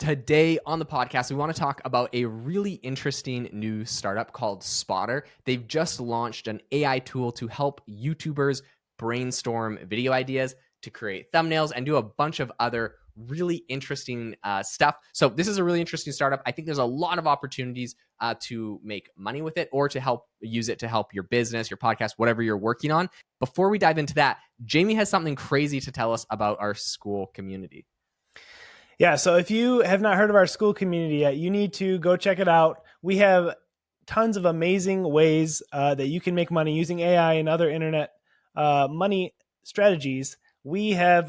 Today on the podcast, we want to talk about a really interesting new startup called Spotter. They've just launched an AI tool to help YouTubers brainstorm video ideas, to create thumbnails, and do a bunch of other really interesting stuff. So this is a really interesting startup. I think there's a lot of opportunities to make money with it, or to help use it to help your business, your podcast, whatever you're working on. Before we dive into that, Jamie has something crazy to tell us about our school community. Yeah, so if you have not heard of our school community yet, you need to go check it out. We have tons of amazing ways that you can make money using AI and other internet money strategies. We have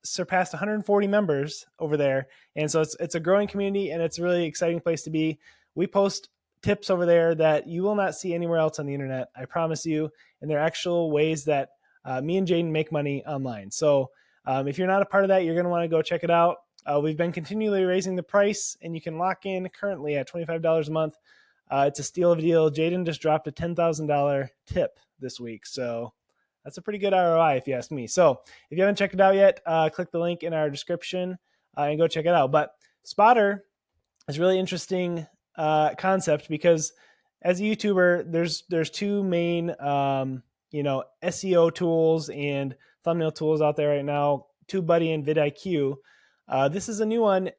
surpassed 140 members over there, and so it's a growing community, and it's a really exciting place to be. We post tips over there that you will not see anywhere else on the internet, I promise you, and they're actual ways that me and Jaden make money online. So if you're not a part of that, you're going to want to go check it out. We've been continually raising the price, and you can lock in currently at $25 a month. It's a steal of a deal. Jaden just dropped a $10,000 tip this week, so that's a pretty good ROI if you ask me. So if you haven't checked it out yet, click the link in our description and go check it out. But Spotter is a really interesting concept because as a YouTuber, there's two main SEO tools and thumbnail tools out there right now, TubeBuddy and vidIQ. This is a new one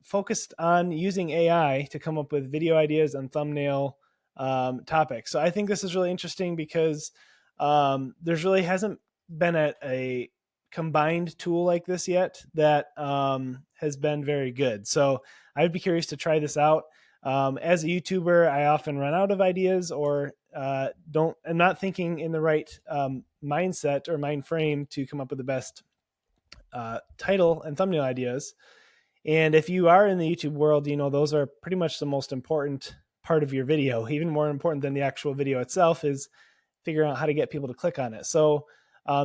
focused on using AI to come up with video ideas and thumbnail topics. So I think this is really interesting because there's really hasn't been a combined tool like this yet that has been very good. So I'd be curious to try this out. As a YouTuber, I often run out of ideas or I'm not thinking in the right mindset or mind frame to come up with the best title and thumbnail ideas. And if you are in the YouTube world, those are pretty much the most important part of your video. Even more important than the actual video itself is figuring out how to get people to click on it. So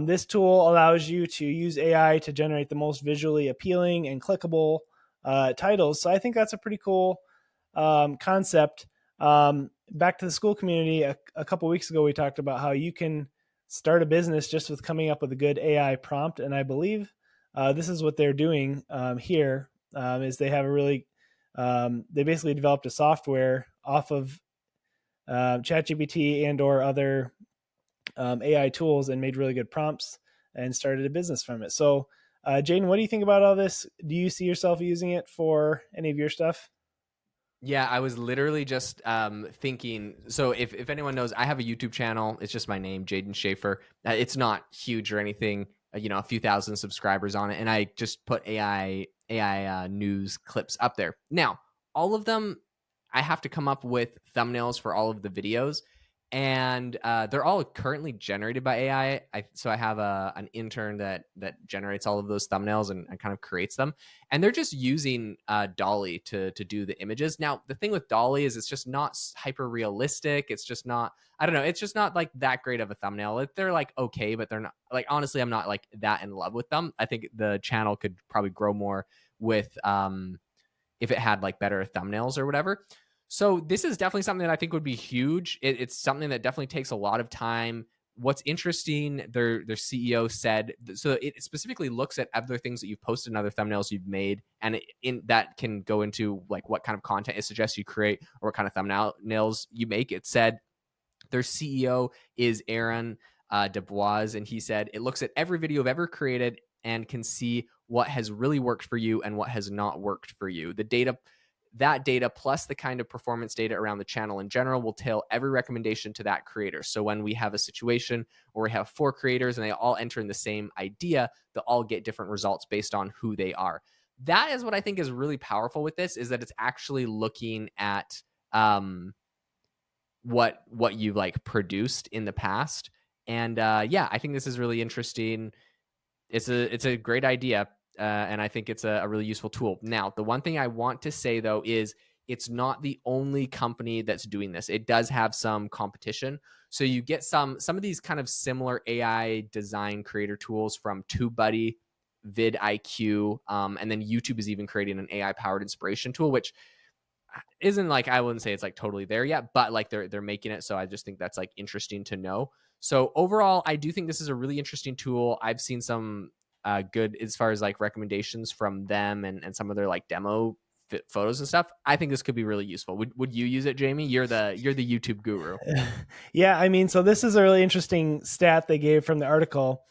this tool allows you to use AI to generate the most visually appealing and clickable titles. So I think that's a pretty cool concept. Back to the school community, a couple weeks ago, we talked about how you can start a business just with coming up with a good AI prompt. And I believe this is what they're doing here, is they have they basically developed a software off of ChatGPT and or other AI tools and made really good prompts and started a business from it. So Jaden, what do you think about all this? Do you see yourself using it for any of your stuff? Yeah, I was literally just thinking. So if anyone knows, I have a YouTube channel. It's just my name, Jaden Schaefer. It's not huge or anything. A few thousand subscribers on it, and I just put AI news clips up there. Now, all of them, I have to come up with thumbnails for all of the videos, and they're all currently generated by AI. So I have an intern that generates all of those thumbnails and kind of creates them, and they're just using Dolly to do the images. Now, the thing with Dolly is it's just not hyper realistic. It's just not, I don't know, it's just not like that great of a thumbnail. They're like okay, but they're not, like, honestly, I'm not like that in love with them. I think the channel could probably grow more with if it had like better thumbnails or whatever. So this is definitely something that I think would be huge. It's something that definitely takes a lot of time. What's interesting, their CEO said, so it specifically looks at other things that you've posted and other thumbnails you've made, and that can go into like what kind of content it suggests you create or what kind of thumbnails you make. It said their CEO is Aaron Dubois, and he said it looks at every video you've ever created and can see what has really worked for you and what has not worked for you. That data plus the kind of performance data around the channel in general will tailor every recommendation to that creator. So when we have a situation where we have 4 creators and they all enter in the same idea, they'll all get different results based on who they are. That is what I think is really powerful with this, is that it's actually looking at what you like produced in the past. And I think this is really interesting. It's a great idea. And I think it's a really useful tool. Now, the one thing I want to say, though, is it's not the only company that's doing this. It does have some competition. So you get some of these kind of similar AI design creator tools from TubeBuddy, vidIQ, and then YouTube is even creating an AI-powered inspiration tool, which isn't like, I wouldn't say it's like totally there yet, but like they're making it. So I just think that's like interesting to know. So overall, I do think this is a really interesting tool. I've seen some good as far as like recommendations from them and some of their like demo photos and stuff. I think this could be really useful. Would you use it, Jamie? You're the YouTube guru. Yeah, I mean, so this is a really interesting stat they gave from the article.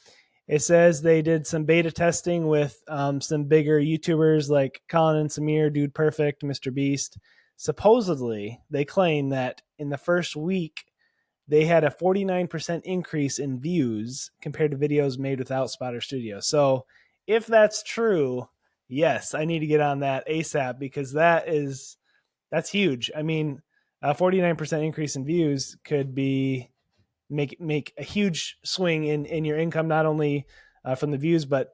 It says they did some beta testing with some bigger YouTubers like Colin and Samir, Dude Perfect, Mr. Beast. Supposedly, they claim that in the first week, they had a 49% increase in views compared to videos made without Spotter Studio. So if that's true, yes, I need to get on that ASAP because that's huge. I mean, a 49% increase in views could be make a huge swing in your income, not only from the views, but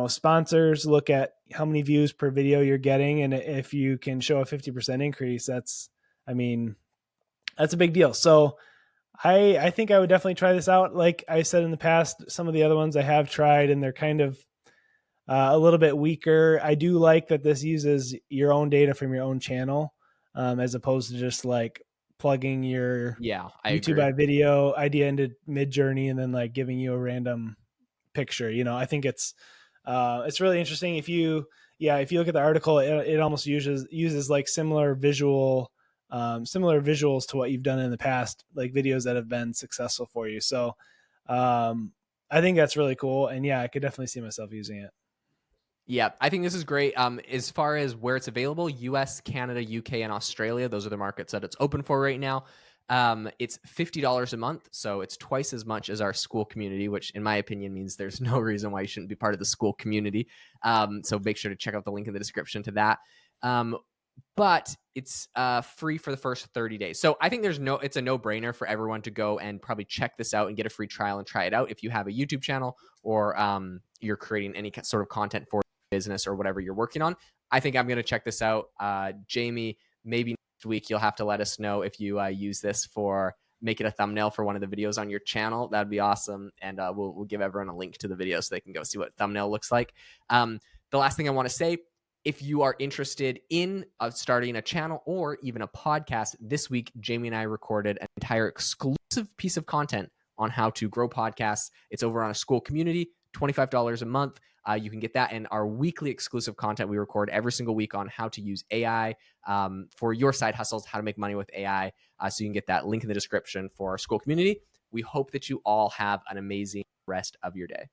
sponsors look at how many views per video you're getting, and if you can show a 50% increase, that's a big deal. So I think I would definitely try this out. Like I said in the past, some of the other ones I have tried, and they're kind of a little bit weaker. I do like that this uses your own data from your own channel, as opposed to just like plugging your Yeah, I YouTube agree. video idea into Midjourney and then like giving you a random picture. I think it's really interesting. If you look at the article, it almost uses like similar visuals to what you've done in the past, like videos that have been successful for you. So I think that's really cool. And yeah, I could definitely see myself using it. Yeah, I think this is great. As far as where it's available, US, Canada, UK, and Australia, those are the markets that it's open for right now. It's $50 a month, so it's twice as much as our school community, which in my opinion means there's no reason why you shouldn't be part of the school community. So make sure to check out the link in the description to that. But it's free for the first 30 days. So I think it's a no-brainer for everyone to go and probably check this out and get a free trial and try it out if you have a YouTube channel or you're creating any sort of content for business or whatever you're working on. I think I'm going to check this out. Jamie, maybe next week you'll have to let us know if you use this for make it a thumbnail for one of the videos on your channel. That'd be awesome. And we'll give everyone a link to the video so they can go see what thumbnail looks like. The last thing I want to say, if you are interested in starting a channel or even a podcast, this week, Jamie and I recorded an entire exclusive piece of content on how to grow podcasts. It's over on a school community, $25 a month. You can get that in our weekly exclusive content we record every single week on how to use AI for your side hustles, how to make money with AI. So you can get that link in the description for our school community. We hope that you all have an amazing rest of your day.